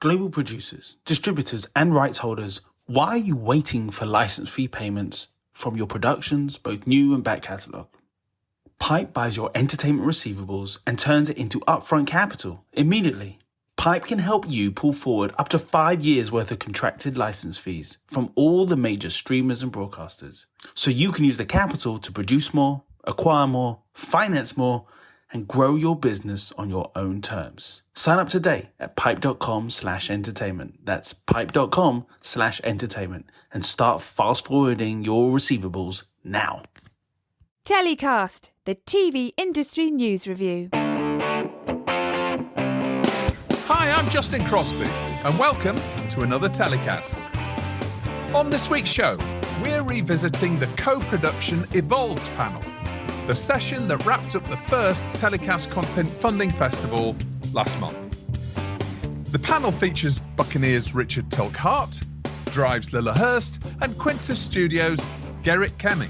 Global producers, distributors, and rights holders, why are you waiting for license fee payments from your productions, both new and back catalogue? Pipe buys your entertainment receivables and turns it into upfront capital immediately. Pipe can help you pull forward up to 5 years worth of contracted license fees from all the major streamers and broadcasters, so you can use the capital to produce more, acquire more, finance more, and grow your business on your own terms. Sign up today at pipe.com/entertainment. That's pipe.com/entertainment and start fast forwarding your receivables now. TellyCast, the TV industry news review. Hi, I'm Justin Crosby, and welcome to another TellyCast. On this week's show, we're revisiting the co-production Evolved panel, the session that wrapped up the first TellyCast Content Funding Festival last month. The panel features Buccaneer's Richard Tulk-Hart, Drive's Lilla Hurst, and Quintus Studios' Gerrit Kemming.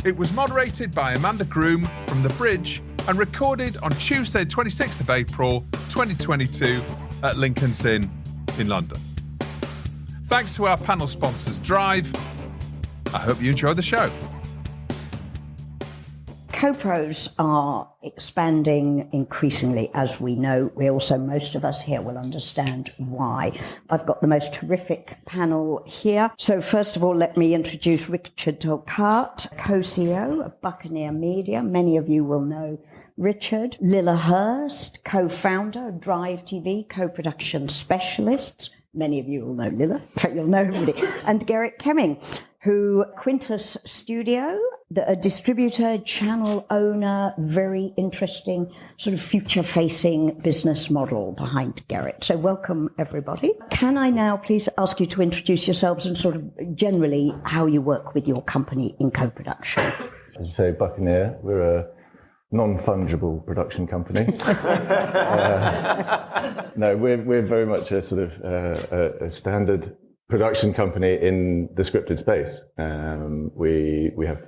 It was moderated by Amanda Groom from The Bridge and recorded on Tuesday, 26th of April, 2022 at Lincoln's Inn in London. Thanks to our panel sponsors, Drive. I hope you enjoy the show. Co-pros are expanding increasingly, as we know. Most of us here will understand why. I've got the most terrific panel here. So first of all, let me introduce Richard Tulk-Hart, co-CEO of Buccaneer Media. Many of you will know Richard. Lilla Hurst, co-founder of Drive TV, co-production specialist. Many of you will know Lilla. In fact, you'll know everybody. And Gerrit Kemming, who Quintus Studio, a distributor, channel owner, very interesting sort of future-facing business model behind Gerrit. So welcome, everybody. Can I now please ask you to introduce yourselves and sort of generally how you work with your company in co-production? As you say, Buccaneer, we're a non-fungible production company. No, we're very much a sort of a standard production company in the scripted space. We have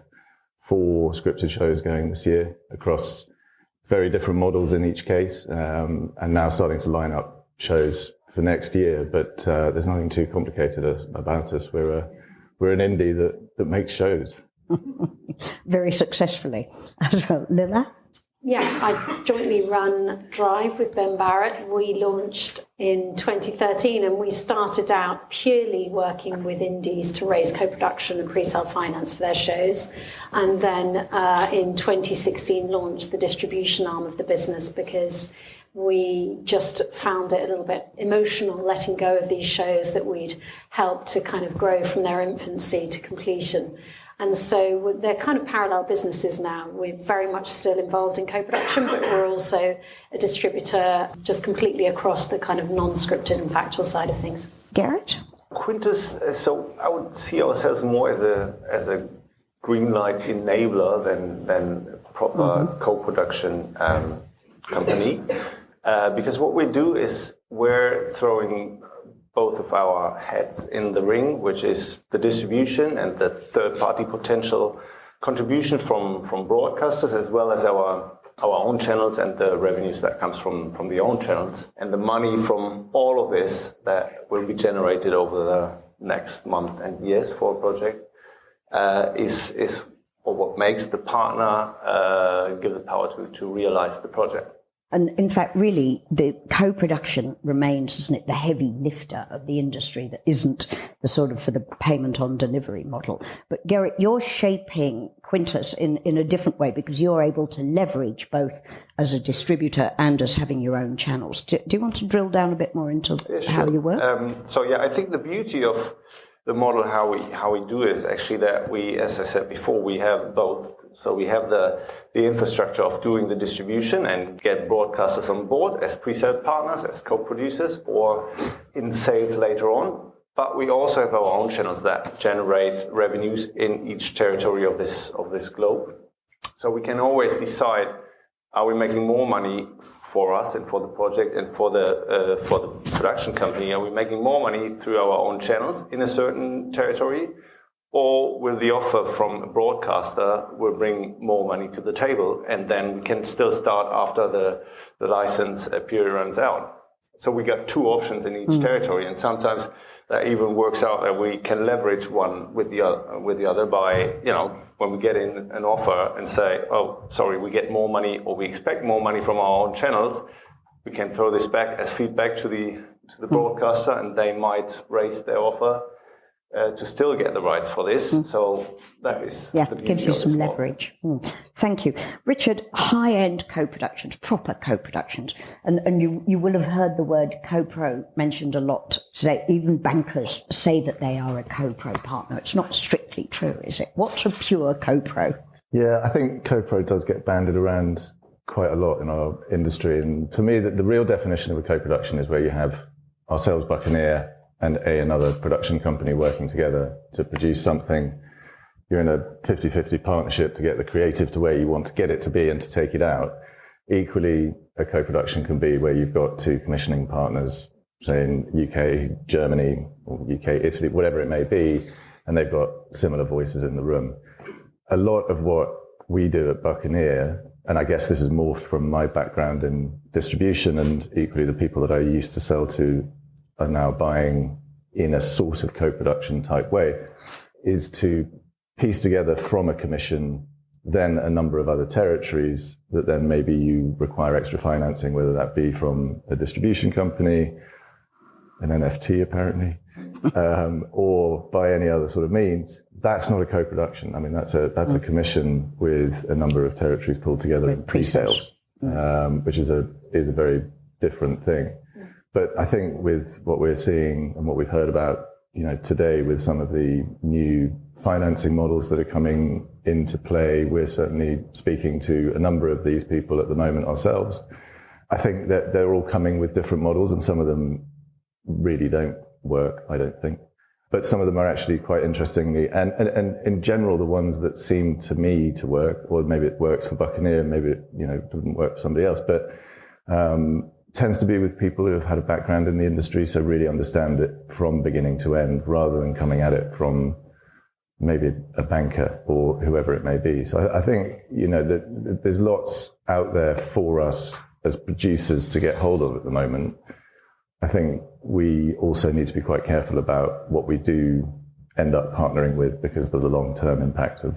4 scripted shows going this year across very different models in each case, and now starting to line up shows for next year. But there's nothing too complicated about us. We're an indie that makes shows. Very successfully as well. Lilla? Yeah, I jointly run Drive with Ben Barrett. We launched in 2013 and we started out purely working with indies to raise co-production and pre-sale finance for their shows. And then in 2016 launched the distribution arm of the business because we just found it a little bit emotional letting go of these shows that we'd helped to kind of grow from their infancy to completion. And so they're kind of parallel businesses now. We're very much still involved in co-production, but we're also a distributor just completely across the kind of non-scripted and factual side of things. Gerrit? Quintus, so I would see ourselves more as a green light enabler than a proper co-production company. Because what we do is we're throwing both of our heads in the ring, which is the distribution and the third-party potential contribution from broadcasters, as well as our own channels and the revenues that comes from the own channels. And the money from all of this that will be generated over the next month and years for a project is what makes the partner give the power to realize the project. And in fact, really, the co-production remains, isn't it, the heavy lifter of the industry that isn't the sort of for the payment on delivery model. But Gerrit, you're shaping Quintus in a different way because you're able to leverage both as a distributor and as having your own channels. Do you want to drill down a bit more into how you work? I think the beauty of the model, how we do it is actually that we, as I said before, we have both. So we have the infrastructure of doing the distribution and get broadcasters on board as pre-sale partners, as co-producers, or in sales later on. But we also have our own channels that generate revenues in each territory of this globe. So we can always decide: are we making more money for us and for the project and for the production company? Are we making more money through our own channels in a certain territory? Or will the offer from a broadcaster will bring more money to the table, and then we can still start after the license period runs out? So we got two options in each territory, and sometimes that even works out that we can leverage one with the other by, when we get in an offer and say, oh, sorry, we get more money or we expect more money from our own channels, we can throw this back as feedback to the broadcaster, and they might raise their offer to still get the rights for this. So that is gives you some leverage. Thank you. Richard, high-end co-productions, proper co-productions, and you will have heard the word co-pro mentioned a lot today. Even bankers say that they are a co-pro partner. It's not strictly true, is it? What's a pure co-pro? Yeah, I think co-pro does get banded around quite a lot in our industry. And for me, the real definition of a co-production is where you have ourselves, Buccaneer, and another production company working together to produce something. You're in a 50-50 partnership to get the creative to where you want to get it to be and to take it out. Equally, a co-production can be where you've got two commissioning partners, say in UK, Germany, or UK, Italy, whatever it may be, and they've got similar voices in the room. A lot of what we do at Buccaneer, and I guess this is more from my background in distribution, and equally the people that I used to sell to are now buying in a sort of co-production type way, is to piece together from a commission then a number of other territories that then maybe you require extra financing, whether that be from a distribution company, an NFT apparently, or by any other sort of means. That's not a co-production. I mean, that's a commission with a number of territories pulled together in pre-sales, which is a very different thing. But I think with what we're seeing and what we've heard about, today with some of the new financing models that are coming into play, we're certainly speaking to a number of these people at the moment ourselves. I think that they're all coming with different models, and some of them really don't work, I don't think. But some of them are actually quite interestingly, and in general, the ones that seem to me to work, or maybe it works for Buccaneer, maybe it doesn't work for somebody else, but tends to be with people who have had a background in the industry, so really understand it from beginning to end, rather than coming at it from maybe a banker or whoever it may be. So I think, that there's lots out there for us as producers to get hold of at the moment. I think we also need to be quite careful about what we do end up partnering with, because of the long-term impact of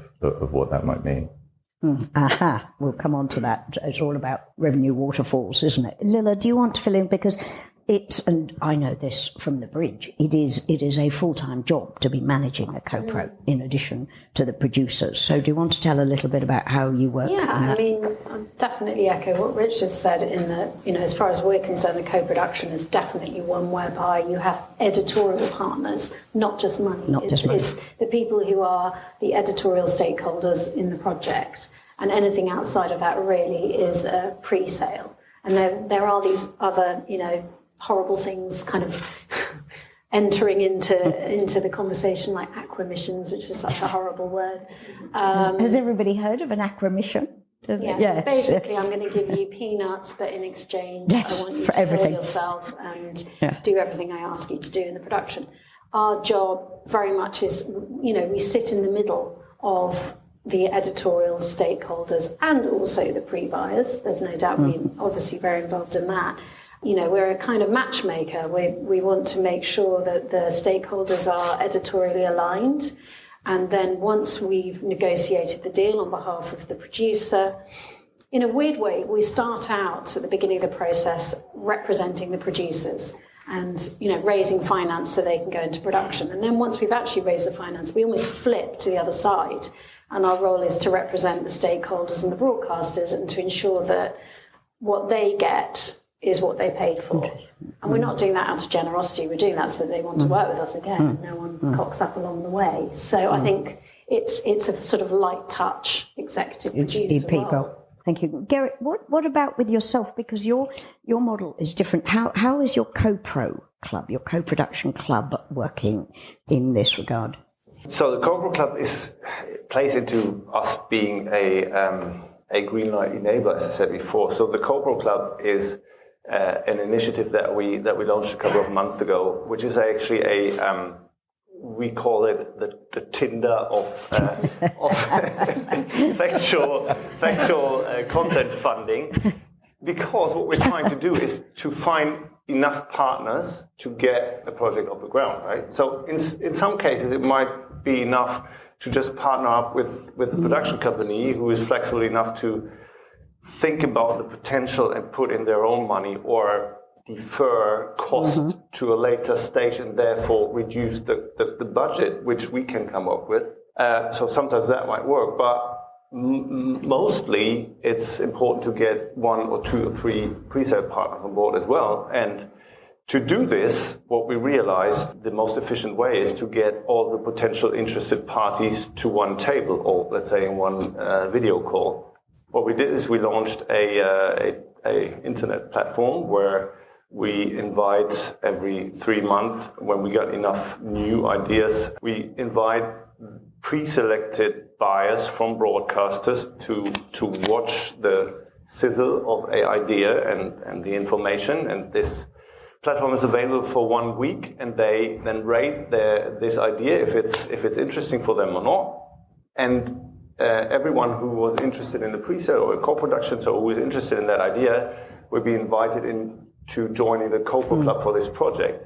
what that might mean. Aha, we'll come on to that. It's all about revenue waterfalls, isn't it? Lilla, do you want to fill in? Because and I know this from the bridge, it is a full-time job to be managing a co-pro in addition to the producers. So do you want to tell a little bit about how you work? Yeah, I mean, I'll definitely echo what Richard said in that, as far as we're concerned, the co-production is definitely one whereby you have editorial partners, not just money. It's the people who are the editorial stakeholders in the project. And anything outside of that really is a pre-sale. And there are these other, horrible things kind of entering into the conversation, like acquisitions, which is such a horrible word. Has everybody heard of an acquisition? Yes, it's basically I'm going to give you peanuts, but in exchange I want you to kill yourself and do everything I ask you to do in the production. Our job very much is, we sit in the middle of the editorial stakeholders and also the pre-buyers. There's no doubt we're obviously very involved in that. We're a kind of matchmaker. We want to make sure that the stakeholders are editorially aligned. And then once we've negotiated the deal on behalf of the producer, in a weird way, we start out at the beginning of the process representing the producers and, raising finance so they can go into production. And then once we've actually raised the finance, we almost flip to the other side. And our role is to represent the stakeholders and the broadcasters and to ensure that what they get is what they paid for. And we're not doing that out of generosity. We're doing that so that they want to work with us again. No one cocks up along the way. So I think it's a sort of light touch executive producer role. Thank you. Gerrit, what about with yourself? Because your model is different. How is your co-pro club, your co-production club working in this regard? So the co-pro club plays into us being a green light enabler, as I said before. So the co-pro club is an initiative that we launched a couple of months ago, which is actually we call it the Tinder of factual content funding, because what we're trying to do is to find enough partners to get a project off the ground, right? So in some cases, it might be enough to just partner up with a production company who is flexible enough to think about the potential and put in their own money, or defer cost to a later stage and therefore reduce the budget which we can come up with. So sometimes that might work, but mostly it's important to get 1 or 2 or 3 pre-sale partners on board as well. And to do this, what we realized the most efficient way is to get all the potential interested parties to one table, or let's say in one video call. What we did is we launched a internet platform where we invite every 3 months, when we got enough new ideas, we invite pre-selected buyers from broadcasters to watch the sizzle of an idea and the information. And this platform is available for 1 week, and they then rate this idea if it's interesting for them or not. And everyone who was interested in the pre-sale or co-production, so who is interested in that idea, will be invited in to joining the co-pro club for this project.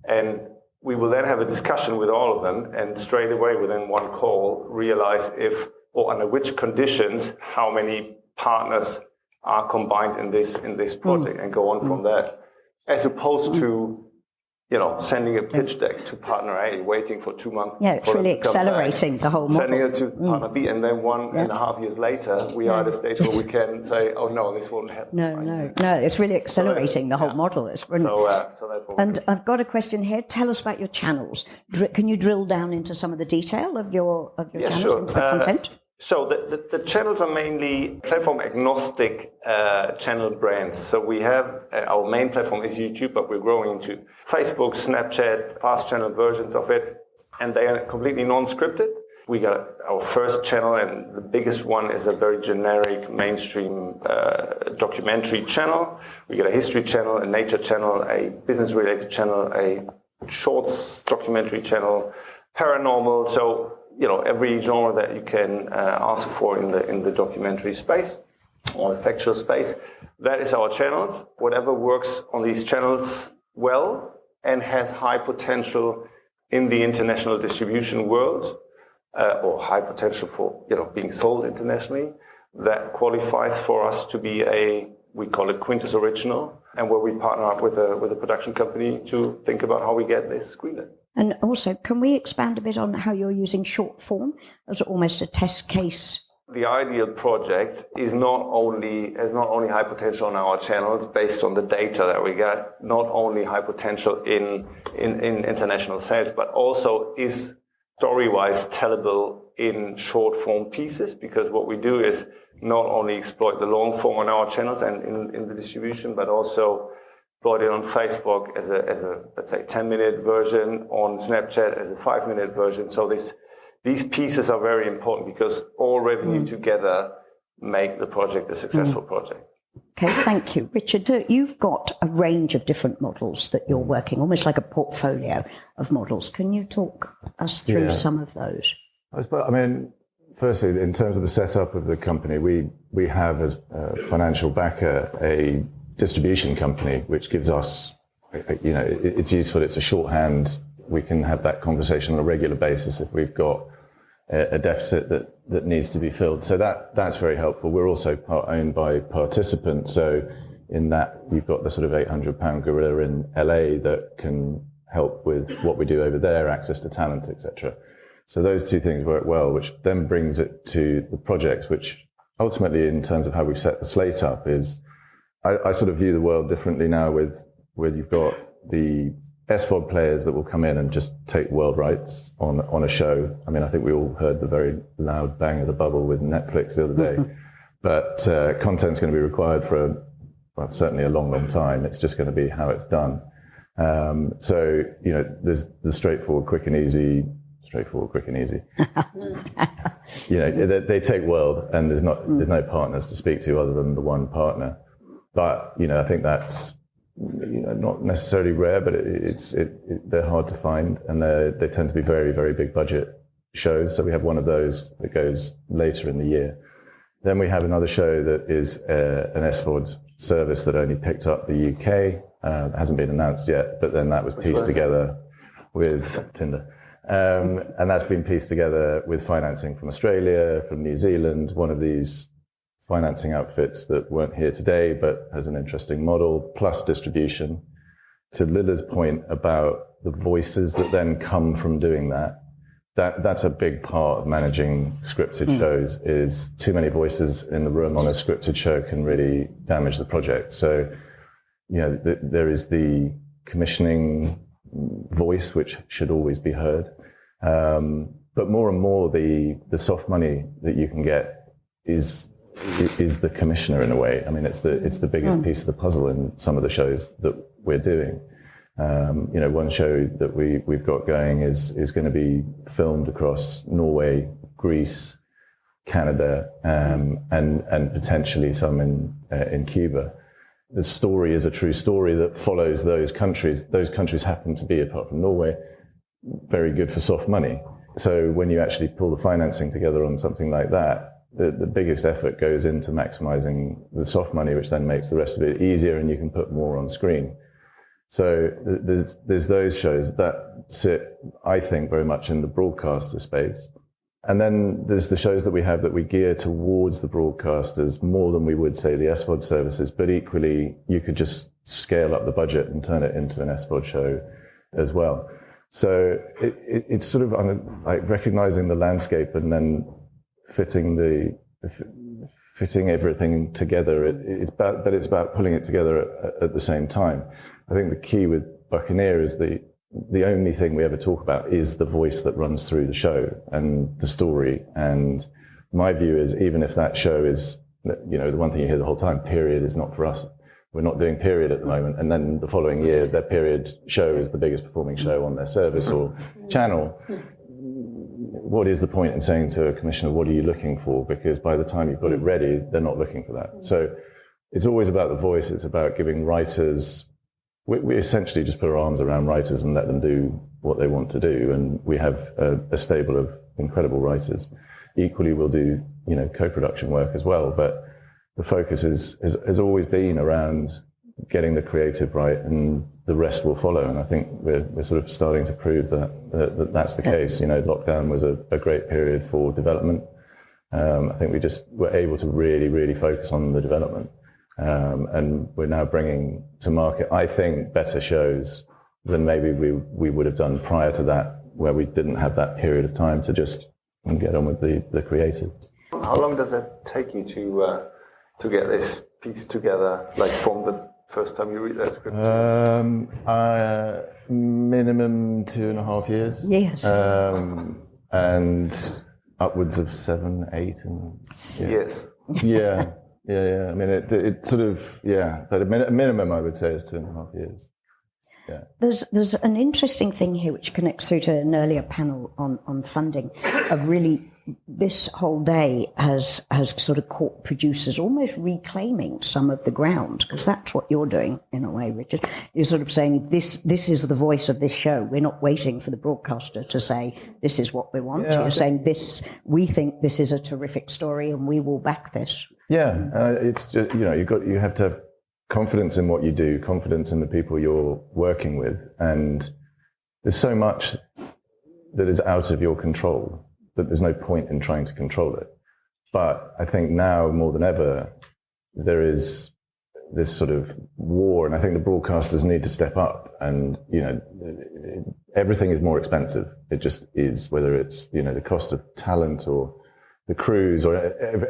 And we will then have a discussion with all of them, and straight away within one call realize if or under which conditions how many partners are combined in this project, and go on from there, as opposed to sending a pitch deck to partner A, waiting for 2 months. Yeah, it's really accelerating the whole model. Sending it to partner B, and then 1.5 years later, we are at a stage where we can say, oh no, this won't happen. No, it's really accelerating the whole model. It's brilliant. So that's what And I've got a question here. Tell us about your channels. Can you drill down into some of the detail of your channels, sure. into the content? So the channels are mainly platform agnostic channel brands. So we have our main platform is YouTube, but we're growing into Facebook, Snapchat, fast channel versions of it, and they are completely non-scripted. We got our first channel, and the biggest one is a very generic mainstream documentary channel. We got a history channel, a nature channel, a business-related channel, a shorts documentary channel, paranormal. So every genre that you can ask for in the documentary space or the factual space, that is our channels. Whatever works on these channels well and has high potential in the international distribution world, or high potential for being sold internationally, that qualifies for us to be we call it Quintus Original, and where we partner up with a production company to think about how we get this greenlit. And also, can we expand a bit on how you're using short form as almost a test case? The ideal project has not only high potential on our channels based on the data that we got, not only high potential in international sales, but also is story-wise tellable in short form pieces, because what we do is not only exploit the long form on our channels and in the distribution, but also exploit it on Facebook as a let's say 10-minute version, on Snapchat as a 5-minute version. So these pieces are very important, because all revenue together make the project a successful project. Okay, thank you. Richard, you've got a range of different models that you're working, almost like a portfolio of models. Can you talk us through some of those? I mean, firstly, in terms of the setup of the company, we have as a financial backer a distribution company, which gives us, it's useful, it's a shorthand. We can have that conversation on a regular basis if we've got a deficit that needs to be filled. So that's very helpful. We're also owned by participants. So in that, we've got the sort of £800 gorilla in LA that can help with what we do over there, access to talent, etc. So those two things work well, which then brings it to the projects, which ultimately, in terms of how we've set the slate up, is I sort of view the world differently now where you've got the SVOD players that will come in and just take world rights on a show. I mean, I think we all heard the very loud bang of the bubble with Netflix the other day. But content's going to be required for certainly a long, long time. It's just going to be how it's done. So, there's the straightforward, quick and easy. They take world, and there's no partners to speak to other than the one partner. But, I think that's, not necessarily rare, but they're hard to find, and they tend to be very, very big budget shows. So we have one of those that goes later in the year. Then we have another show that is an SVOD service that only picked up the UK It hasn't been announced yet, but then that was pieced together with Tinder. And that's been pieced together with financing from Australia, from New Zealand, one of these financing outfits that weren't here today, but has an interesting model, plus distribution. To Lilla's point about the voices that then come from doing that's a big part of managing scripted shows, is too many voices in the room on a scripted show can really damage the project. So, there is the commissioning voice, which should always be heard. But more and more, the soft money that you can get is the commissioner in a way. I mean, it's the biggest piece of the puzzle in some of the shows that we're doing. One show that we've got going is going to be filmed across Norway, Greece, Canada, and potentially some in Cuba. The story is a true story that follows those countries. Those countries happen to be, apart from Norway, very good for soft money. So when you actually pull the financing together on something like that, the biggest effort goes into maximizing the soft money, which then makes the rest of it easier and you can put more on screen. So there's those shows that sit, I think, very much in the broadcaster space. And then there's the shows that we have that we gear towards the broadcasters more than we would, say, the SVOD services, but equally you could just scale up the budget and turn it into an SVOD show as well. So it's sort of like recognizing the landscape and then fitting everything together. It's about pulling it together at the same time. I think the key with Buccaneer is the only thing we ever talk about is the voice that runs through the show and the story. And my view is, even if that show is, the one thing you hear the whole time, period is not for us. We're not doing period at the moment. And then the following year, their period show is the biggest performing show on their service or channel. What is the point in saying to a commissioner, what are you looking for? Because by the time you've got it ready, they're not looking for that. So it's always about the voice. It's about giving writers, we essentially just put our arms around writers and let them do what they want to do. And we have a stable of incredible writers. Equally, we'll do, co-production work as well. But the focus has always been around getting the creative right, and the rest will follow. And I think we're sort of starting to prove that's the case. Lockdown was a great period for development. I think we just were able to really, really focus on the development. And we're now bringing to market, I think, better shows than maybe we would have done prior to that, where we didn't have that period of time to just get on with the creative. How long does it take you to get this piece together, like from the first time you read that script? Minimum 2.5 years. Yes. And upwards of 7, 8, and Yes. Yeah. I mean, it sort of, but a minimum, I would say, is 2.5 years. Yeah. There's an interesting thing here which connects through to an earlier panel on funding. Of really, this whole day has sort of caught producers almost reclaiming some of the ground, because that's what you're doing in a way, Richard. You're sort of saying this is the voice of this show. We're not waiting for the broadcaster to say this is what we want. Yeah, you're saying this. We think this is a terrific story, and we will back this. Yeah, it's just, you have to have confidence in what you do, confidence in the people you're working with, and there's so much that is out of your control that there's no point in trying to control it. But I think now more than ever, there is this sort of war, and I think the broadcasters need to step up. And everything is more expensive. It just is, whether it's the cost of talent or the crews, or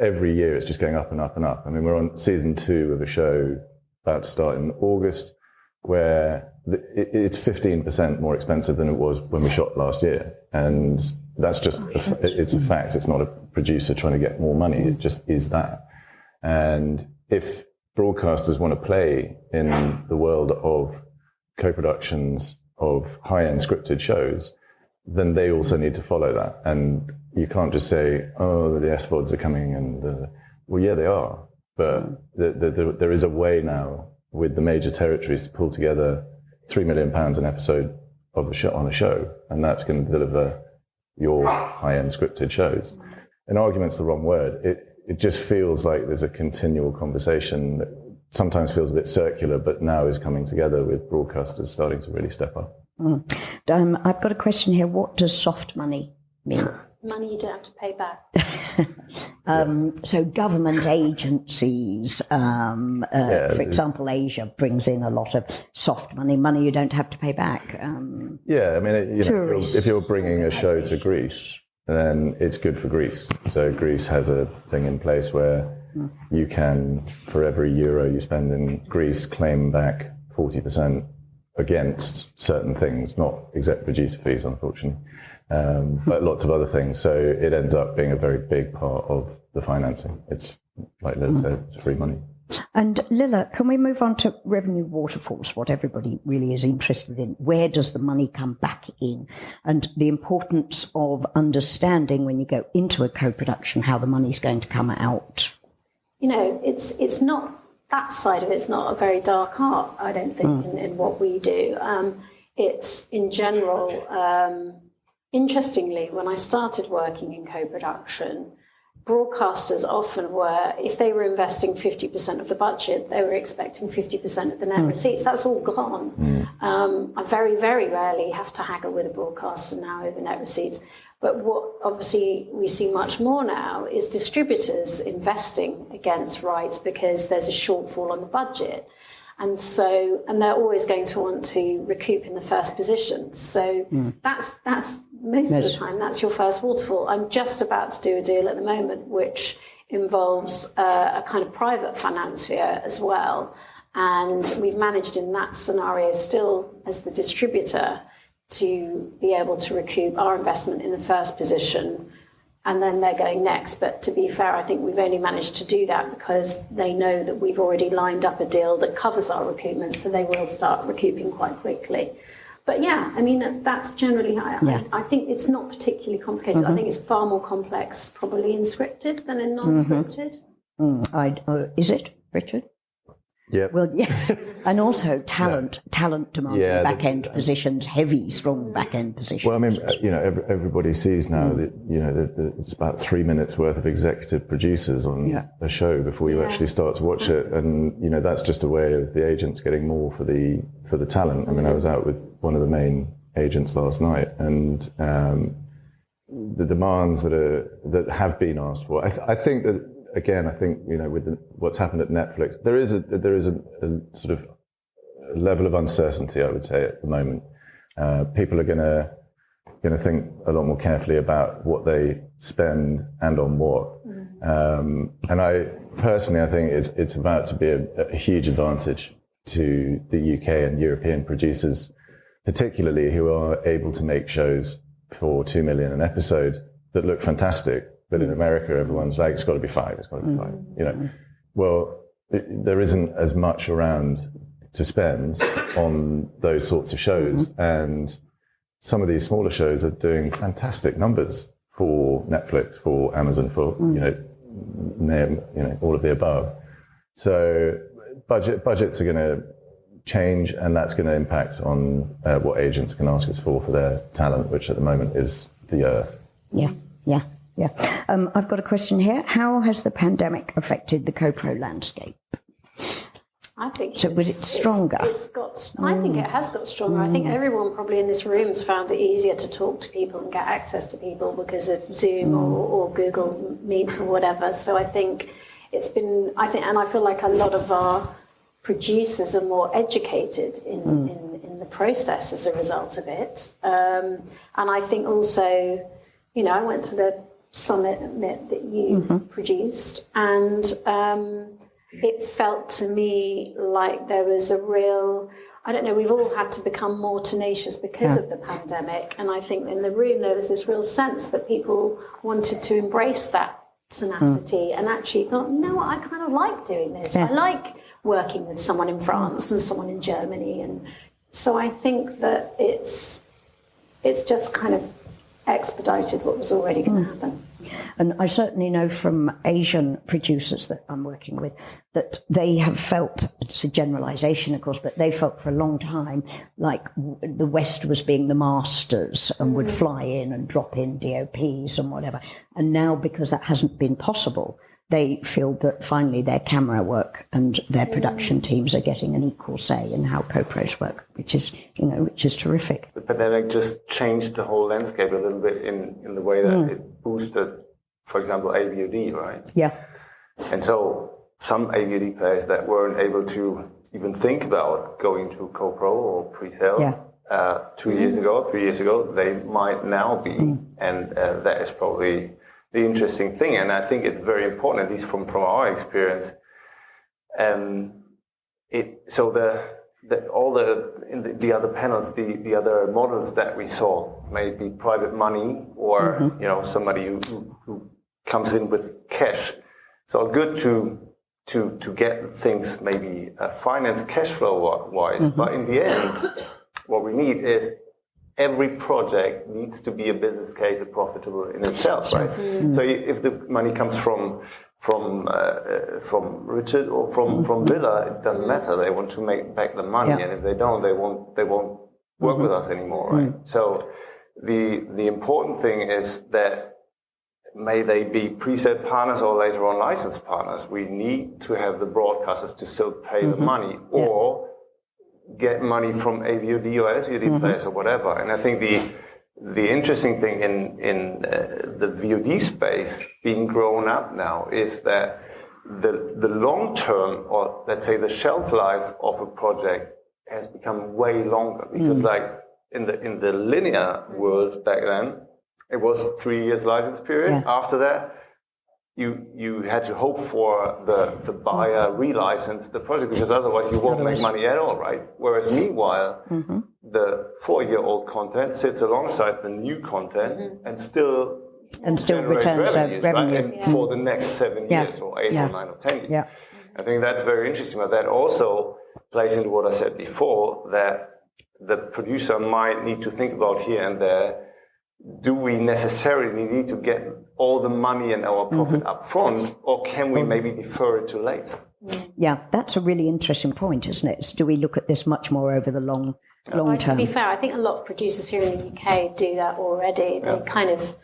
every year it's just going up and up and up. I mean, we're on season 2 of a show about to start in August, where it's 15% more expensive than it was when we shot last year. And that's just, it's a fact. It's not a producer trying to get more money. It just is that. And if broadcasters want to play in the world of co-productions of high-end scripted shows, then they also need to follow that. And you can't just say, oh, the SVODs are coming, and well, yeah, they are. But there is a way now with the major territories to pull together £3 million an episode of a show, on a show, and that's going to deliver your high-end scripted shows. An argument's the wrong word. It just feels like there's a continual conversation sometimes feels a bit circular, but now is coming together with broadcasters starting to really step up. I've got a question here. What does soft money mean? Money you don't have to pay back. So government agencies, for example, Asia brings in a lot of soft money you don't have to pay back. Yeah, I mean, if you're bringing a show to Greece, then it's good for Greece. So Greece has a thing in place where you can, for every euro you spend in Greece, claim back 40% against certain things, not exec producer fees, unfortunately, but lots of other things. So it ends up being a very big part of the financing. It's, like Lilla said, it's free money. And Lilla, can we move on to revenue waterfalls, what everybody really is interested in? Where does the money come back in? And the importance of understanding when you go into a co-production how the money's going to come out. You know, it's not, that side of it's not a very dark art, I don't think, in what we do. It's, in general, interestingly, when I started working in co-production, broadcasters often were, if they were investing 50% of the budget, they were expecting 50% of the net receipts. That's all gone. I very, very rarely have to haggle with a broadcaster now over net receipts. But what obviously we see much more now is distributors investing against rights because there's a shortfall on the budget. And they're always going to want to recoup in the first position. So that's most of the time, that's your first waterfall. I'm just about to do a deal at the moment, which involves a kind of private financier as well. And we've managed in that scenario still as the distributor to be able to recoup our investment in the first position. And then they're going next. But to be fair, I think we've only managed to do that because they know that we've already lined up a deal that covers our recoupment, so they will start recouping quite quickly. But yeah, I mean, that's generally how I think it's not particularly complicated. I think it's far more complex probably in scripted than in non-scripted. Is it, Richard? Yeah. Well, yes. And also talent demanding back-end positions, heavy, strong back-end positions. Well, I mean, you know, everybody sees now that, you know, it's about 3 minutes worth of executive producers on a show before you actually start to watch it. And, you know, that's just a way of the agents getting more for the talent. I mean, I was out with one of the main agents last night, and the demands that have been asked for, I think that, again, I think, you know, with what's happened at Netflix, there is a sort of level of uncertainty, I would say, at the moment. People are going to think a lot more carefully about what they spend and on what. And I think it's about to be a huge advantage to the UK and European producers, particularly who are able to make shows for $2 million an episode that look fantastic. But in America, everyone's like, it's got to be 5, it's got to be 5, you know. Well, there isn't as much around to spend on those sorts of shows. And some of these smaller shows are doing fantastic numbers for Netflix, for Amazon, for, you know, all of the above. So budgets are going to change, and that's going to impact on what agents can ask us for their talent, which at the moment is the earth. Yeah. I've got a question here. How has the pandemic affected the co-pro landscape? I think so. Was it stronger? I think it has got stronger. I think everyone probably in this room has found it easier to talk to people and get access to people because of Zoom or Google Meets or whatever. So I think it's been. I feel like a lot of our producers are more educated in the process as a result of it. And I think also, you know, I went to the Summit that you produced, and it felt to me like there was a real, I don't know, we've all had to become more tenacious because of the pandemic, and I think in the room there was this real sense that people wanted to embrace that tenacity and actually thought, you know what, I kind of like doing this. I like working with someone in France and someone in Germany, and so I think that it's just kind of expedited what was already going to happen. And I certainly know from Asian producers that I'm working with that they have felt, it's a generalization of course, but they felt for a long time like the West was being the masters and would fly in and drop in DOPs and whatever. And now, because that hasn't been possible, they feel that finally their camera work and their production teams are getting an equal say in how co-pros work, which is terrific. The pandemic just changed the whole landscape a little bit in the way that it boosted, for example, AVOD, right? Yeah. And so some AVOD players that weren't able to even think about going to co-pro or pre-sale 2 years ago, 3 years ago, they might now be. And that is probably the interesting thing. And I think it's very important, at least from our experience. So the other panels, the other models that we saw, may be private money or somebody who comes in with cash. It's all good to get things maybe finance cash flow wise, but in the end, what we need is every project needs to be a business case and profitable in itself, right? So if the money comes from Richard or from Lilla, it doesn't matter. They want to make back the money, and if they don't, they won't work with us anymore, right? So the important thing is that may they be preset partners or later on licensed partners, we need to have the broadcasters to still pay the money or get money from AVOD or SVOD players or whatever. And I think the interesting thing in the VOD space being grown up now is that the long term, or let's say the shelf life of a project has become way longer, because like in the linear world back then, it was 3 years license period. Yeah. After that, you had to hope for the buyer relicense the project, because otherwise you won't make money at all, right? Whereas meanwhile, the 4-year-old content sits alongside the new content and still returns revenue right? For the next 7 years or 8 or 9 or 10 years. Yeah. I think that's very interesting, but that also plays into what I said before, that the producer might need to think about here and there, do we necessarily need to get all the money and our profit up front, or can we maybe defer it to later? Yeah, that's a really interesting point, isn't it? Do we look at this much more over the long term? To be fair, I think a lot of producers here in the UK do that already. They kind of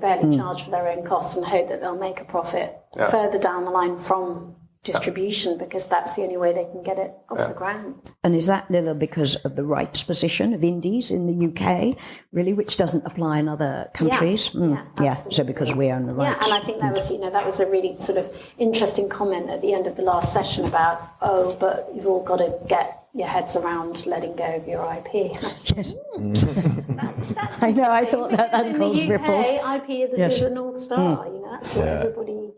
barely charge for their own costs and hope that they'll make a profit further down the line from distribution, because that's the only way they can get it off the ground. And is that, Lilla, because of the rights position of indies in the UK, really, which doesn't apply in other countries? So because we own the rights. Yeah, and I think that was a really sort of interesting comment at the end of the last session about, but you've all got to get your heads around letting go of your IP. Yes. That's I know, I thought that caused ripples. IP is the North Star, that's what everybody...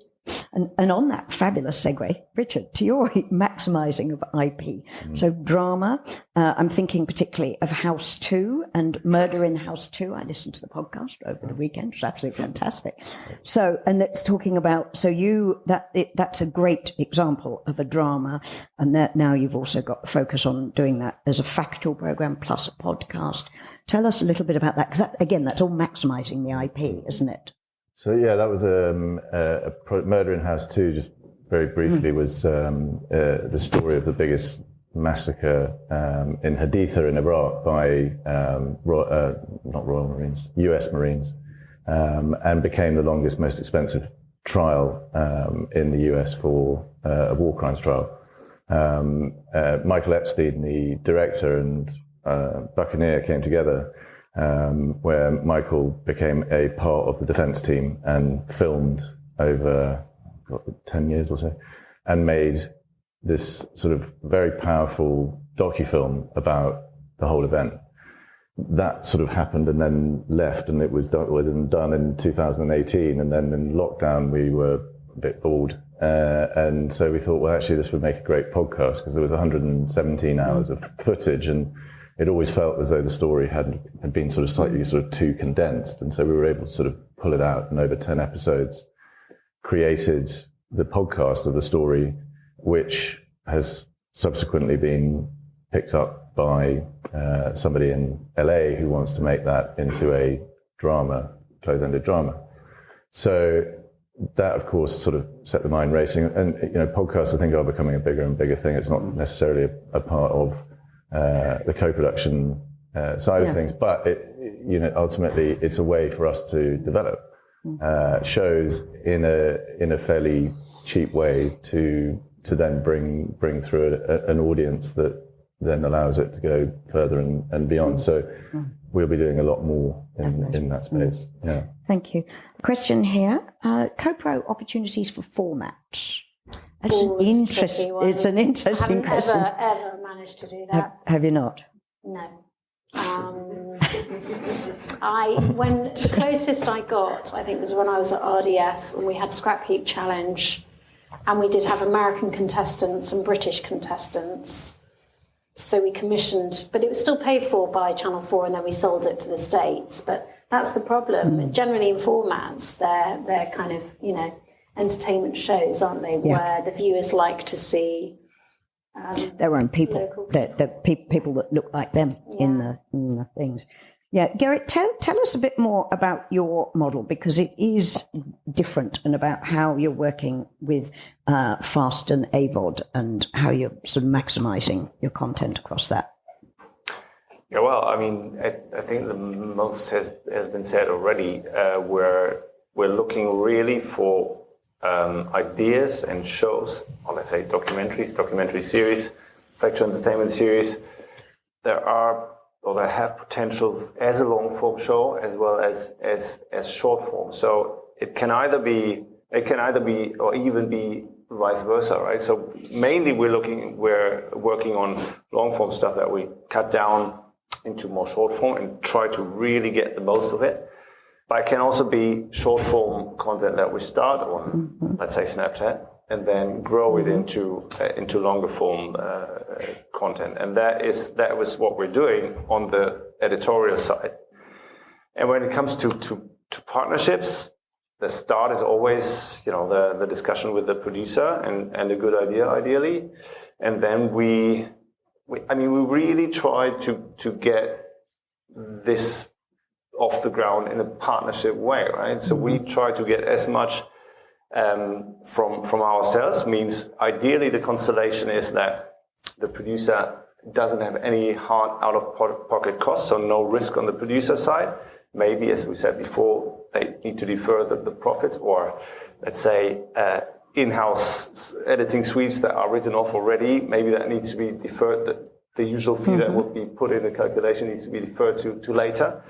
And on that fabulous segue, Richard, to your maximising of IP. So drama, I'm thinking particularly of House 2 and Murder in House 2. I listened to the podcast over the weekend. It was absolutely fantastic. So, and it's talking about, that's a great example of a drama, and that now you've also got the focus on doing that as a factual programme plus a podcast. Tell us a little bit about that, because that's all maximising the IP, isn't it? So that was Murder in House 2, just very briefly, was the story of the biggest massacre in Haditha in Iraq by not Royal Marines, US Marines, and became the longest, most expensive trial in the US for a war crimes trial. Michael Epstein, the director, and Buccaneer came together, where Michael became a part of the defense team and filmed over 10 years or so, and made this sort of very powerful docu-film about the whole event. That sort of happened and then left, and it was done in 2018, and then in lockdown we were a bit bored, and so we thought, well, actually this would make a great podcast, because there was 117 hours of footage, and it always felt as though the story had been slightly too condensed. And so we were able to sort of pull it out, and over 10 episodes created the podcast of the story, which has subsequently been picked up by somebody in LA who wants to make that into a drama, close-ended drama. So that, of course, sort of set the mind racing. And, podcasts, I think, are becoming a bigger and bigger thing. It's not necessarily a part of the co-production side of things, but ultimately it's a way for us to develop. shows in a fairly cheap way to then bring through an audience that then allows it to go further and beyond. So we'll be doing a lot more in that space. Yeah. Thank you. Question here: co-pro opportunities for formats. It's an interesting I question. haven't ever managed to do that. Have you not? No. When the closest I got, I think, was when I was at RDF, and we had Scrap Heap Challenge, and we did have American contestants and British contestants. So we commissioned, but it was still paid for by Channel 4, and then we sold it to the States. But that's the problem. Generally in formats, they're kind of, entertainment shows, aren't they? Yeah. Where the viewers like to see Their own people, local the people that look like them in the things. Yeah, Gerrit, tell us a bit more about your model, because it is different, and about how you're working with FAST and AVOD, and how you're sort of maximising your content across that. Yeah, well, I mean, I think the most has been said already. We're looking really for ideas and shows, or let's say documentary series, factual entertainment series, that have potential as a long form show as well as short form. So it can either be or even be vice versa, right? So mainly we're working on long form stuff that we cut down into more short form and try to really get the most of it. But it can also be short form content that we start on, let's say Snapchat, and then grow it into longer form content. And that was what we're doing on the editorial side. And when it comes to partnerships, the start is always, the discussion with the producer and a good idea, ideally. And then we really try to get this off the ground in a partnership way, right? So we try to get as much from ourselves. Means ideally the constellation is that the producer doesn't have any hard out-of-pocket costs, so no risk on the producer side. Maybe, as we said before, they need to defer the profits, or let's say in-house editing suites that are written off already, maybe that needs to be deferred. The usual fee that would be put in the calculation needs to be deferred to later.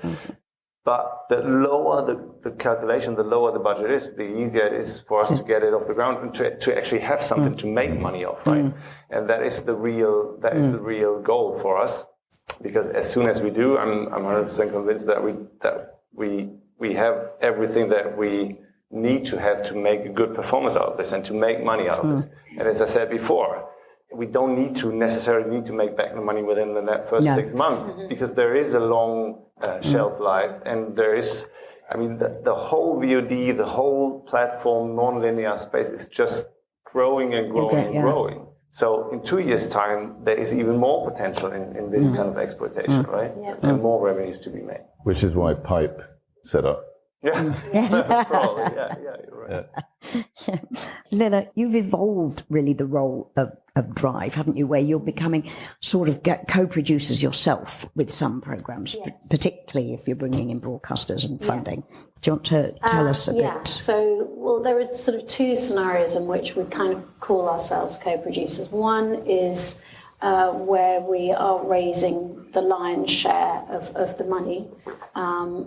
But the lower the calculation, the lower the budget is, the easier it is for us to get it off the ground and to actually have something to make money off, right? And that is the real goal for us, because as soon as we do, I'm 100% convinced that we have everything that we need to have to make a good performance out of this and to make money out of this. And as I said before, we don't necessarily need to make back the money within the first 6 months, because there is a long shelf life, and there is, the whole VOD, the whole platform, non-linear space is just growing and growing and growing. So in 2 years' time, there is even more potential in this kind of exploitation, right? Yep. And more revenues to be made. Which is why Pipe set up. Yeah. Yes. Probably. Yeah, you're right. Yeah. Lilla, you've evolved really the role of Drive, haven't you, where you're becoming sort of co-producers yourself with some programs, particularly if you're bringing in broadcasters and funding. Do you want to tell us a bit? Yeah, so, there are sort of two scenarios in which we kind of call ourselves co-producers. One is where we are raising the lion's share of the money,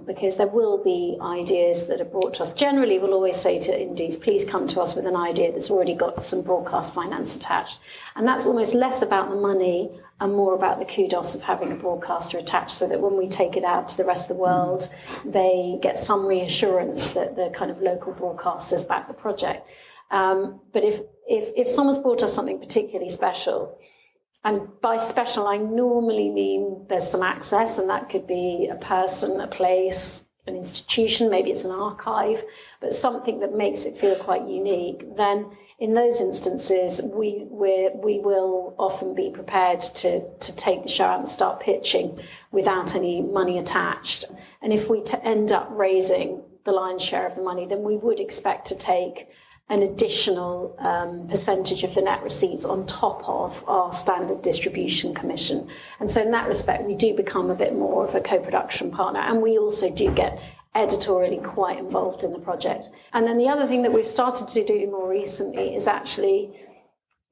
because there will be ideas that are brought to us. Generally, we'll always say to indies, please come to us with an idea that's already got some broadcast finance attached. And that's almost less about the money and more about the kudos of having a broadcaster attached, so that when we take it out to the rest of the world, they get some reassurance that the kind of local broadcasters back the project. But if someone's brought us something particularly special, and by special, I normally mean there's some access, and that could be a person, a place, an institution, maybe it's an archive, but something that makes it feel quite unique. Then in those instances, we will often be prepared to take the show out and start pitching without any money attached. And if we end up raising the lion's share of the money, then we would expect to take an additional percentage of the net receipts on top of our standard distribution commission. And so in that respect, we do become a bit more of a co-production partner. And we also do get editorially quite involved in the project. And then the other thing that we've started to do more recently is actually,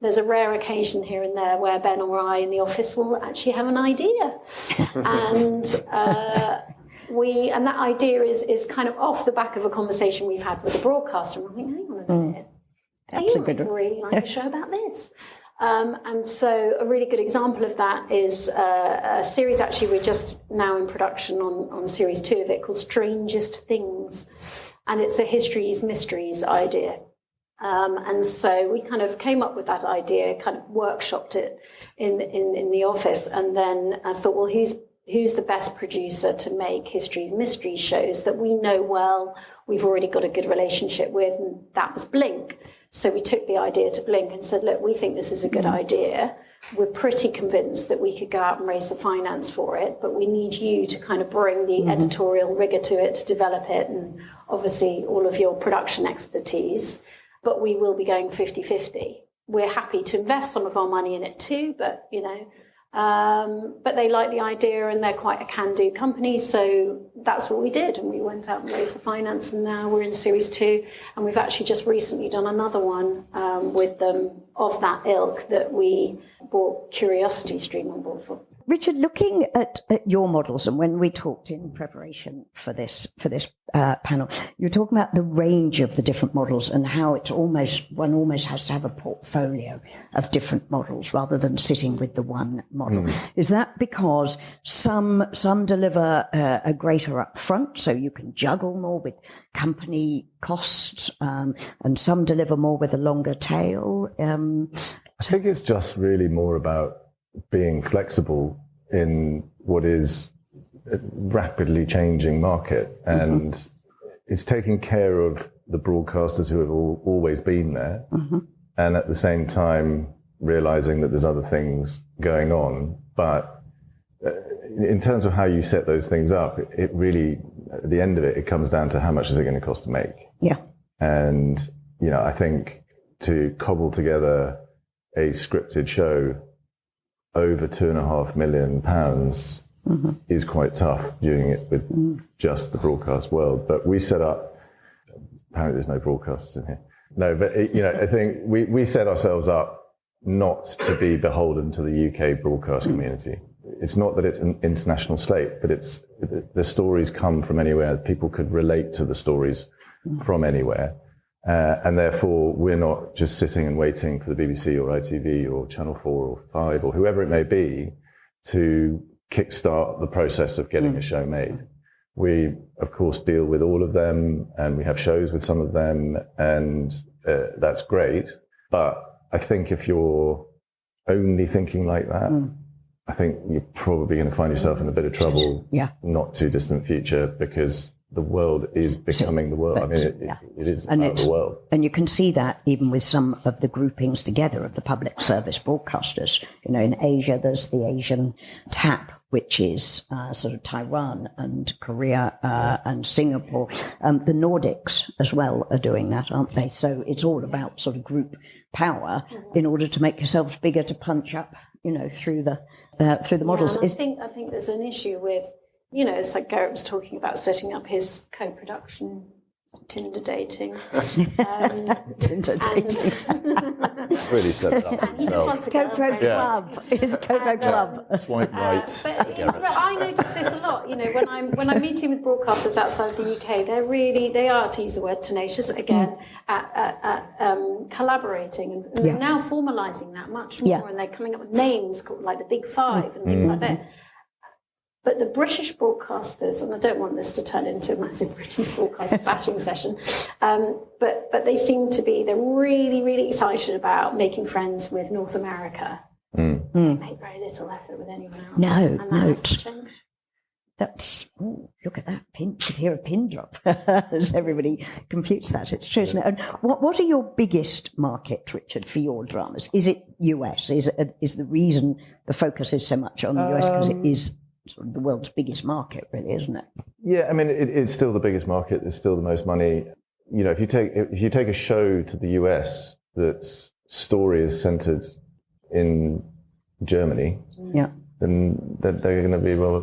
there's a rare occasion here and there where Ben or I in the office will actually have an idea. And that idea is kind of off the back of a conversation we've had with the broadcaster. And I think, hang on a minute, That's a good I really like a show about this. And so a really good example of that is a series, actually, we're just now in production on series 2 of it, called Strangest Things. And it's a histories, mysteries idea. And so we kind of came up with that idea, kind of workshopped it in the office, and then I thought, well, who's the best producer to make histories, mysteries shows that we know well, we've already got a good relationship with, and that was Blink. So we took the idea to Blink and said, look, we think this is a good idea. We're pretty convinced that we could go out and raise the finance for it, but we need you to kind of bring the editorial rigor to it, to develop it, and obviously all of your production expertise. But we will be going 50-50. We're happy to invest some of our money in it too, but, but they like the idea and they're quite a can-do company, so that's what we did. And we went out and raised the finance, and now we're in series 2, and we've actually just recently done another one with them of that ilk that we brought Curiosity Stream on board for. Richard, looking at your models, and when we talked in preparation for this panel, you were talking about the range of the different models and how one almost has to have a portfolio of different models rather than sitting with the one model. Is that because some deliver a greater upfront, so you can juggle more with company costs, and some deliver more with a longer tail? I think it's just really more about being flexible in what is a rapidly changing market, and it's taking care of the broadcasters who have always been there, and at the same time realizing that there's other things going on. But in terms of how you set those things up, it really, at the end of it, it comes down to how much is it going to cost to make. Yeah. And, I think to cobble together a scripted show over £2.5 million is quite tough doing it with just the broadcast world. But we set up, apparently there's no broadcasters in here. No, but I think we set ourselves up not to be beholden to the UK broadcast community. It's not that it's an international slate, but it's the stories come from anywhere. People could relate to the stories from anywhere. And therefore, we're not just sitting and waiting for the BBC or ITV or Channel 4 or 5 or whoever it may be to kickstart the process of getting a show made. We, of course, deal with all of them, and we have shows with some of them, and that's great. But I think if you're only thinking like that, I think you're probably going to find yourself in a bit of trouble not too distant future, because the world is becoming the world. I mean, it is about the world. And you can see that even with some of the groupings together of the public service broadcasters. In Asia, there's the Asian TAP, which is sort of Taiwan and Korea and Singapore. The Nordics as well are doing that, aren't they? So it's all about sort of group power in order to make yourselves bigger to punch up, through the models. And I think there's an issue with, it's like Gerrit was talking about setting up his co-production Tinder dating. Tinder dating. Really set it up for And he just wants himself. a Co-pro girlfriend. club. His co-pro club. Swipe right. But I notice this a lot. When I'm meeting with broadcasters outside the UK, they are, to use the word tenacious again, at collaborating, and they're now formalising that much more, and they're coming up with names called like the Big Five and things like that. But the British broadcasters, and I don't want this to turn into a massive British broadcaster bashing session, but they seem to be, they're really, really excited about making friends with North America. They make very little effort with anyone else. No, and that has to change. That's, look at that pin. You could hear a pin drop as everybody computes that. It's true, isn't it? And what are your biggest market, Richard, for your dramas? Is it US? Is the reason the focus is so much on the US because it is sort of the world's biggest market, really, isn't it? Yeah, I mean, it's still the biggest market. It's still the most money. If you take a show to the US that's story is centered in Germany, then they're going to be, well,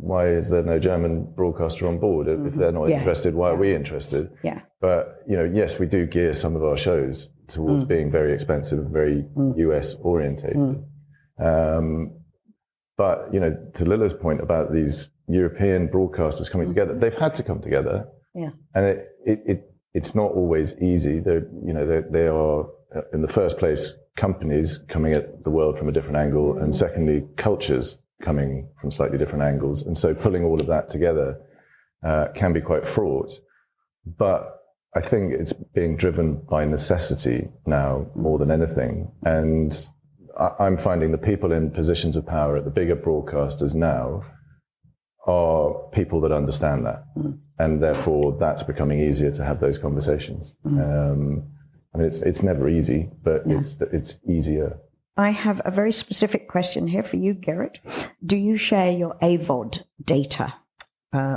why is there no German broadcaster on board? If they're not interested, why are we interested? Yeah. But, yes, we do gear some of our shows towards being very expensive, very US orientated. But, to Lilla's point about these European broadcasters coming together, they've had to come together. Yeah. And it's not always easy. They are, in the first place, companies coming at the world from a different angle, and secondly, cultures coming from slightly different angles. And so pulling all of that together can be quite fraught. But I think it's being driven by necessity now more than anything. And I'm finding the people in positions of power at the bigger broadcasters now are people that understand that. And therefore, that's becoming easier to have those conversations. It's never easy, but it's easier. I have a very specific question here for you, Gerrit. Do you share your AVOD data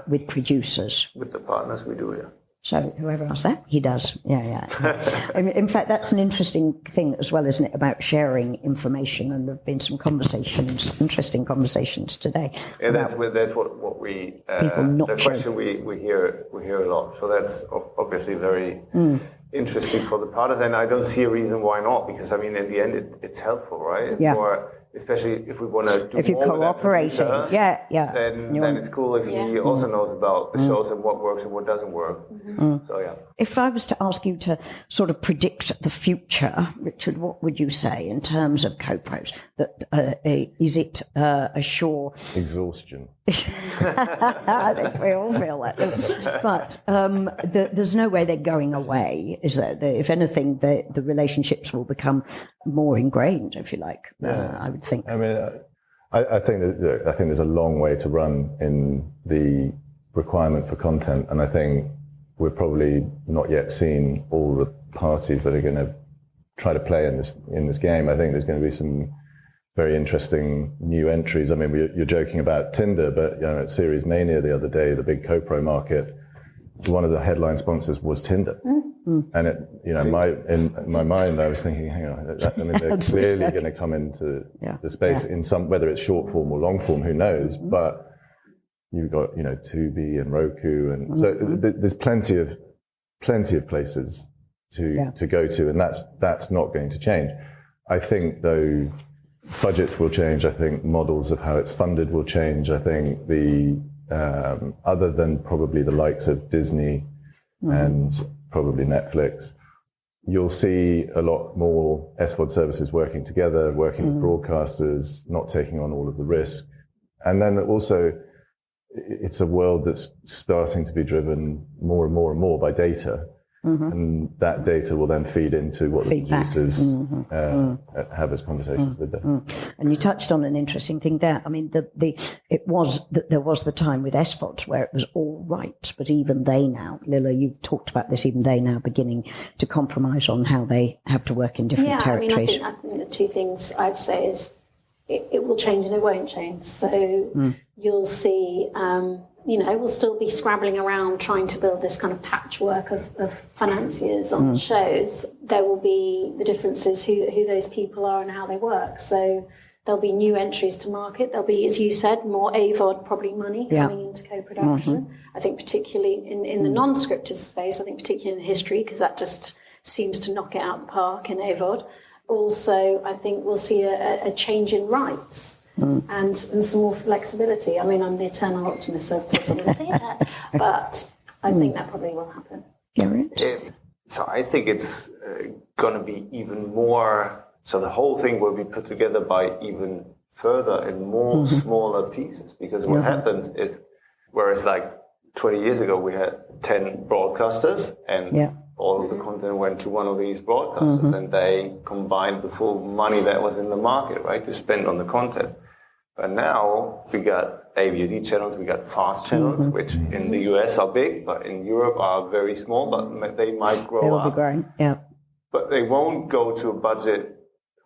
with producers? With the partners we do, yeah. So whoever asked that, he does. Yeah. In fact, that's an interesting thing as well, isn't it, about sharing information? And there have been some interesting conversations today. Yeah, that's what we the question we hear a lot. So that's obviously very interesting for the partners, and I don't see a reason why not. Because in the end, it's helpful, right? Especially if we want to do you're cooperating, then it's cool if he also knows about the shows and what works and what doesn't work. So if I was to ask you to sort of predict the future, Richard, what would you say in terms of co-pros? Is it a sure exhaustion? I think we all feel that. But there's no way they're going away, is there? If anything, the relationships will become more ingrained, if you like. I would think. I think there's a long way to run in the requirement for content, and I think we're probably not yet seeing all the parties that are going to try to play in this game. I think there's going to be some very interesting new entries. You're joking about Tinder, but at Series Mania the other day, the big co-pro market, one of the headline sponsors was Tinder. And in my mind, I was thinking, hang on, they're clearly going to come into the space in some, whether it's short form or long form, who knows? But you've got, Tubi and Roku, and so there's plenty of places to go to, and that's not going to change. I think though, budgets will change. I think models of how it's funded will change. I think the other than probably the likes of Disney and probably Netflix, you'll see a lot more SVOD services working together, working with broadcasters, not taking on all of the risk. And then also, it's a world that's starting to be driven more and more and more by data. And that data will then feed into what Feedback. The producers have as conversations with them. And you touched on an interesting thing there. There was the time with SVODs where it was all right, but even they now, Lilla, you've talked about this, even they now beginning to compromise on how they have to work in different territories. I think the two things I'd say is it will change and it won't change. So you'll see, we'll still be scrabbling around trying to build this kind of patchwork of financiers on shows. There will be the differences who those people are and how they work. So there'll be new entries to market. There'll be, as you said, more AVOD probably money coming into co-production. I think particularly in the non-scripted space, I think particularly in history, because that just seems to knock it out of the park in AVOD. Also, I think we'll see a change in rights. And some more flexibility. I'm the eternal optimist, so of course I'm going to say that. But I think that probably will happen. So I think it's going to be even more. So the whole thing will be put together by even further and more smaller pieces. Because what happens is, whereas like 20 years ago we had 10 broadcasters and all of the content went to one of these broadcasters and they combined the full money that was in the market, right, to spend on the content. But now we got AVOD channels, we got fast channels, which in the US are big, but in Europe are very small, but they might grow They will up. be growing, But they won't go to a budget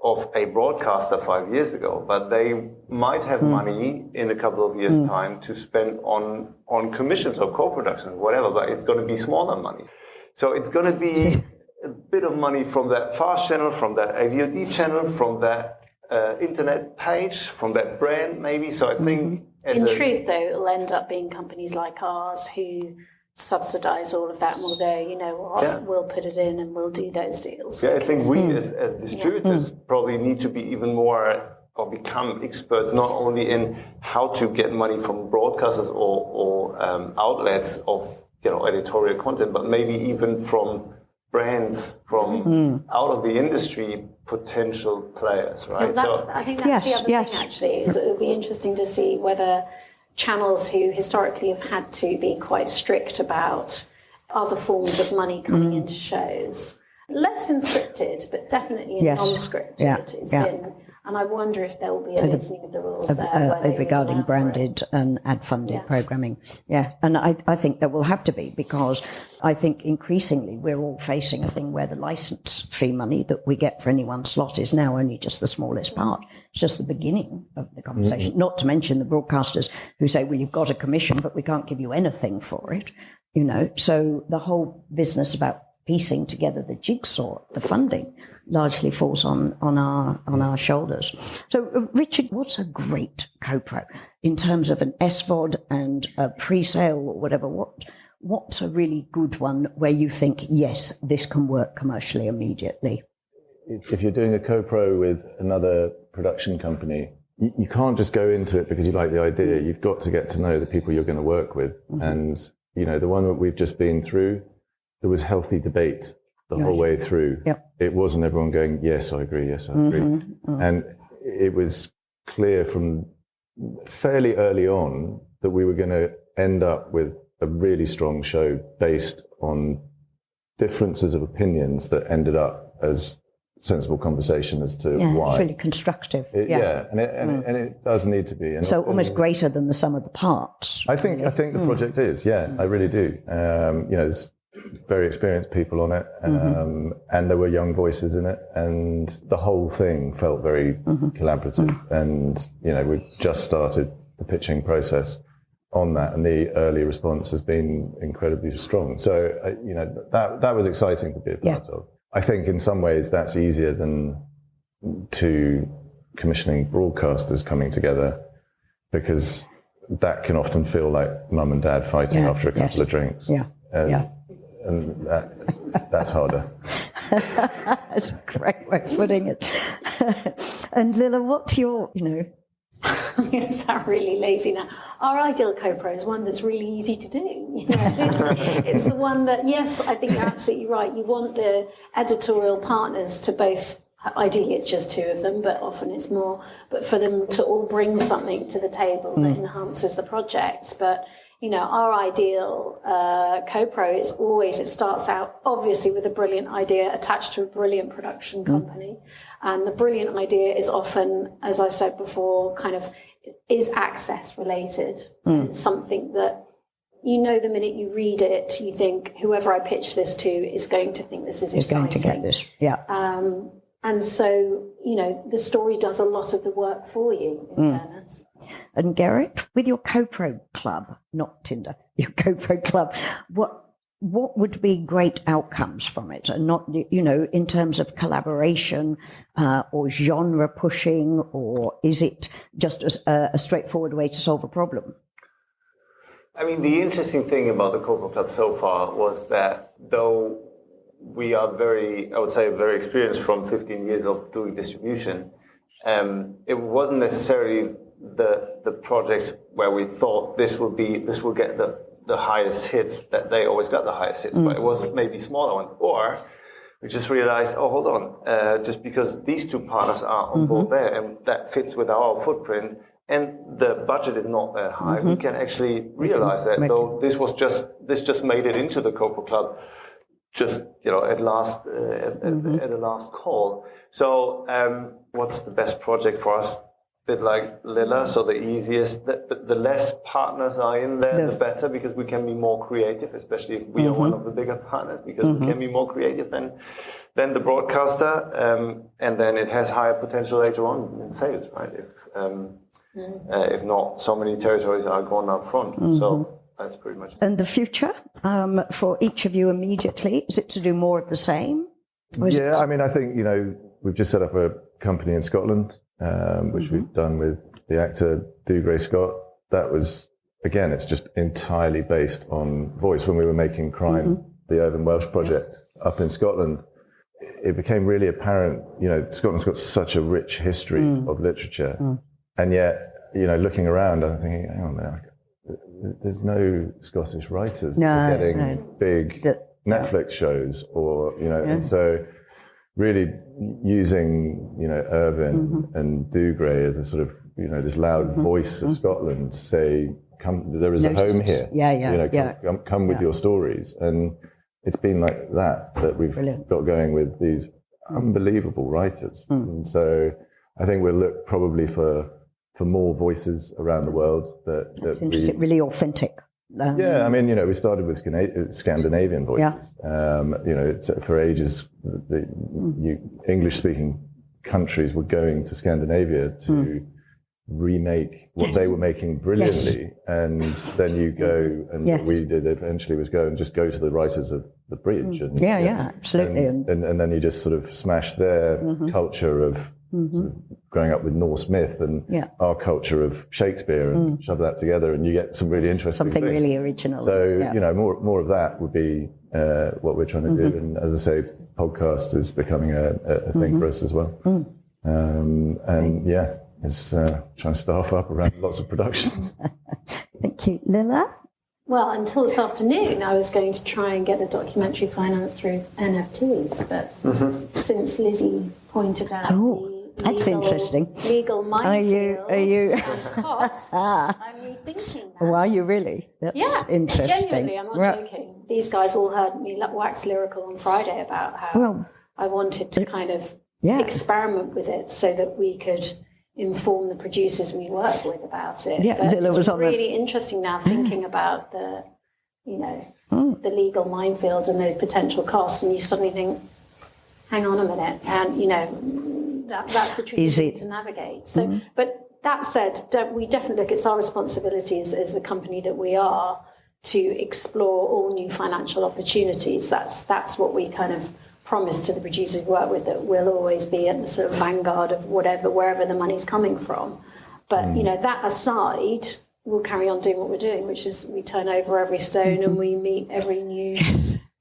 of a broadcaster 5 years ago, but they might have money in a couple of years' time to spend on commissions or co-production, whatever, but it's going to be smaller money. So it's going to be a bit of money from that fast channel, from that AVOD channel, from that internet page from that brand, maybe. So I think, in truth, though, it'll end up being companies like ours who subsidise all of that, and we'll go, you know what, we'll put it in and we'll do those deals. Yeah, I think we as distributors probably need to be even more or become experts not only in how to get money from broadcasters or outlets of editorial content, but maybe even from brands from out of the industry, potential players, right? Well, I think that's the other thing, actually, is it would be interesting to see whether channels who historically have had to be quite strict about other forms of money coming into shows, less in scripted, but definitely in non-scripted, it's been. And I wonder if there will be a loosening of the rules there. Regarding branded and ad-funded programming. Yeah, and I think there will have to be, because I think increasingly we're all facing a thing where the license fee money that we get for any one slot is now only just the smallest part. It's just the beginning of the conversation. Not to mention the broadcasters who say, well, you've got a commission, but we can't give you anything for it. So the whole business about piecing together the jigsaw, the funding, largely falls on our shoulders. So, Richard, what's a great co-pro in terms of an SVOD and a pre-sale or whatever? What's a really good one where you think, yes, this can work commercially immediately? If you're doing a co-pro with another production company, you can't just go into it because you like the idea. You've got to get to know the people you're going to work with. And, the one that we've just been through, there was healthy debate the whole way through. Yep. It wasn't everyone going, yes, I agree, yes, I agree. And it was clear from fairly early on that we were going to end up with a really strong show based on differences of opinions that ended up as sensible conversation as to why. It's really constructive. And it does need to be. And so almost greater than the sum of the parts. I think the project is, I really do. There's very experienced people on it, and there were young voices in it, and the whole thing felt very collaborative. And we just started the pitching process on that, and the early response has been incredibly strong. So that was exciting to be a part of. I think in some ways that's easier than two commissioning broadcasters coming together, because that can often feel like mum and dad fighting after a couple of drinks. And that's harder. That's a great way of putting it. And Lilla, what's your, I'm going to sound really lazy now. Our ideal co-pro is one that's really easy to do. It's the one that, yes, I think you're absolutely right. You want the editorial partners to both, ideally it's just two of them, but often it's more, but for them to all bring something to the table that enhances the project. But our ideal co-pro is always, it starts out obviously with a brilliant idea attached to a brilliant production company. And the brilliant idea is often, as I said before, kind of is access related. It's something that, the minute you read it, you think whoever I pitch this to is going to think this is exciting. Is going to get this, and so, the story does a lot of the work for you, in fairness. And Gerrit, with your co-pro club, not Tinder, your co-pro club, what would be great outcomes from it? And not, in terms of collaboration or genre pushing, or is it just a straightforward way to solve a problem? I mean, the interesting thing about the co-pro club so far was that though we are very experienced from 15 years of doing distribution, it wasn't necessarily the projects where we thought this will get the highest hits, that they always got the highest hits, but it was maybe smaller ones. Or we just realized, hold on, just because these two partners are on board there and that fits with our footprint and the budget is not that high, we can actually realize that, though this just made it into the co-pro club just at the last call. So what's the best project for us? Bit like Lilla, so the easiest, the less partners are in there, the better, because we can be more creative, especially if we are one of the bigger partners, because we can be more creative than the broadcaster, and then it has higher potential later on in sales, right? If not, so many territories are gone up front. So that's pretty much it. And the future for each of you immediately, is it to do more of the same? I mean, I think, we've just set up a company in Scotland. which we've done with the actor Dougray Scott. That was, again, it's just entirely based on voice. When we were making Crime, the Irvine Welsh project up in Scotland, it became really apparent, Scotland's got such a rich history of literature. And yet, looking around, I'm thinking, hang on a minute, there's no Scottish writers getting big Netflix shows and so really using, Irvine and Dougray as a sort of, this loud voice of Scotland to say, come, there is a home here. Come with your stories. And it's been like that we've got going with these unbelievable writers. And so I think we'll look probably for more voices around the world That's interesting, really authentic. We started with Scandinavian voices. For ages, the English-speaking countries were going to Scandinavia to remake what they were making brilliantly, and then you go, and what we did eventually was go to the writers of the Bridge. And, absolutely. And then you just sort of smash their culture of sort of growing up with Norse myth and our culture of Shakespeare and shove that together, and you get some really interesting something things. Really original. So more of that would be what we're trying to do. And as I say, podcast is becoming a thing for us as well. It's trying to staff up around lots of productions. Thank you, Lilla. Well, until this afternoon, I was going to try and get a documentary financed through NFTs, but since Lizzie pointed out that's interesting. Legal minefields and costs, I'm rethinking that. Oh, are you really? That's interesting. Genuinely, I'm not joking. These guys all heard me wax lyrical on Friday about how I wanted to kind of experiment with it so that we could inform the producers we work with about it. Yeah, but it's really interesting now thinking about the legal minefield and those potential costs, and you suddenly think, hang on a minute, and that's the tricky thing to navigate. So, but that said, we definitely look. It's our responsibility as the company that we are to explore all new financial opportunities. That's what we kind of promise to the producers we work with, that we'll always be at the sort of vanguard of wherever the money's coming from. But that aside, we'll carry on doing what we're doing, which is we turn over every stone and we meet every new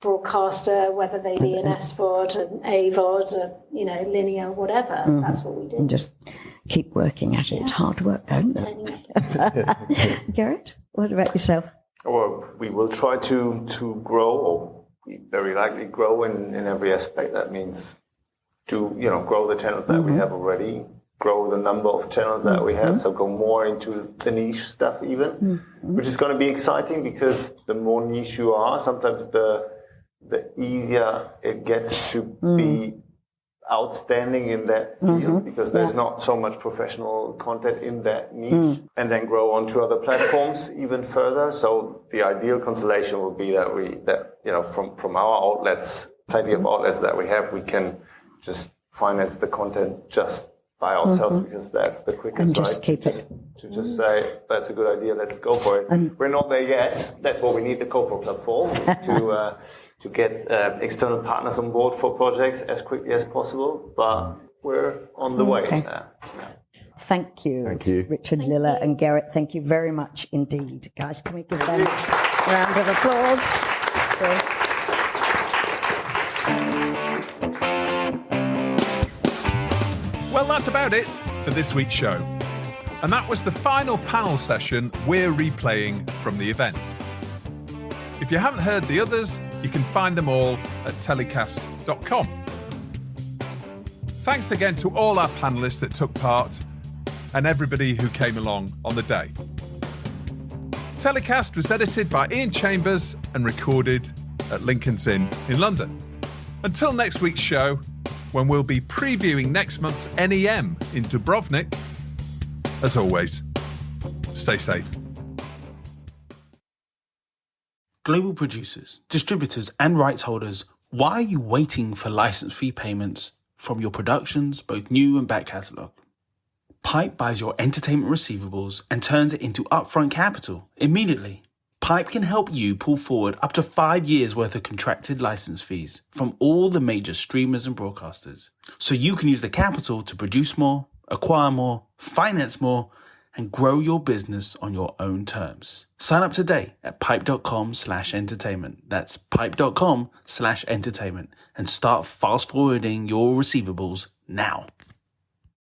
broadcaster, whether they be an SVOD, an AVOD, linear, whatever. That's what we do. And just keep working at it. It's hard work, don't it? Gerrit, what about yourself? Well, we will try to grow, or we very likely grow in every aspect. That means to grow the channels that we have already, grow the number of channels that we have, so go more into the niche stuff even, which is going to be exciting, because the more niche you are, sometimes the easier it gets to be outstanding in that field, because there's not so much professional content in that niche, and then grow onto other platforms even further. So the ideal constellation would be that from our outlets, plenty of outlets that we have, we can just finance the content just by ourselves, because that's the quickest, and just keep it. To just say, that's a good idea, let's go for it. And we're not there yet. That's what we need, the CoPro platform, to get external partners on board for projects as quickly as possible, but we're on the way. Thank you, Richard, Lilla and Gerrit. Thank you very much indeed. Guys, can we give them a round of applause? Well, that's about it for this week's show. And that was the final panel session we're replaying from the event. If you haven't heard the others, you can find them all at TellyCast.com. Thanks again to all our panellists that took part and everybody who came along on the day. TellyCast was edited by Ian Chambers and recorded at Lincoln's Inn in London. Until next week's show, when we'll be previewing next month's NEM in Dubrovnik, as always, stay safe. Global producers, distributors and rights holders, why are you waiting for license fee payments from your productions, both new and back catalogue? Pipe buys your entertainment receivables and turns it into upfront capital immediately. Pipe can help you pull forward up to 5 years worth of contracted license fees from all the major streamers and broadcasters, so you can use the capital to produce more, acquire more, finance more, and grow your business on your own terms. Sign up today at pipe.com/entertainment. That's pipe.com/entertainment and start fast forwarding your receivables now.